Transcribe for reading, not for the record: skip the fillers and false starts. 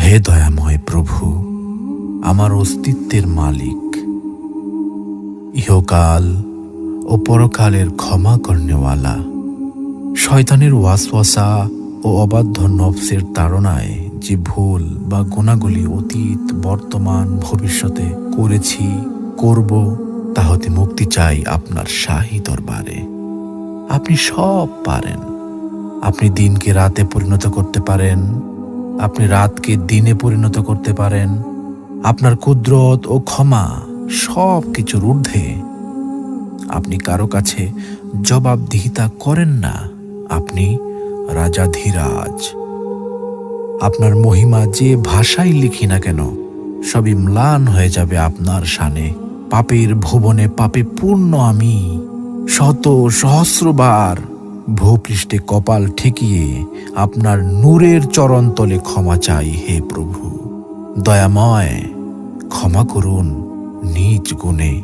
হে দয়াময় প্রভু, আমার অস্তিত্বের মালিক, ইহকাল ও পরকালের ক্ষমা করনেওয়ালা, শয়তানের ওয়াসওয়াসা ও অবাধ্য নফসের তাড়নায় যে ভুল বা গুনাহগুলি অতীত, বর্তমান, ভবিষ্যতে করেছি, করব, তা হতে মুক্তি চাই আপনার শাহী দরবারে। আপনি সব পারেন। আপনি দিনকে রাতে পরিণত করতে পারেন, আপনি রাতকে দিনে পরিণত করতে পারেন। আপনার কুদরত ও ক্ষমা সব কিছুর ঊর্ধ্বে। আপনি কারো কাছে জবাবদিহিতা করেন না। আপনি রাজাধিরাজ। আপনার মহিমা যে ভাষায় লিখি না কেন, সবই ম্লান হয়ে যাবে আপনার শানে। পাপের ভুবনে পাপে পূর্ণ আমি, শত সহস্রবার ভূপৃষ্ঠে কপাল ঠেকিয়ে আপনার নূরের চরণতলে ক্ষমা চাই। হে প্রভু দয়াময়, ক্ষমা করুন নিজ গুণে।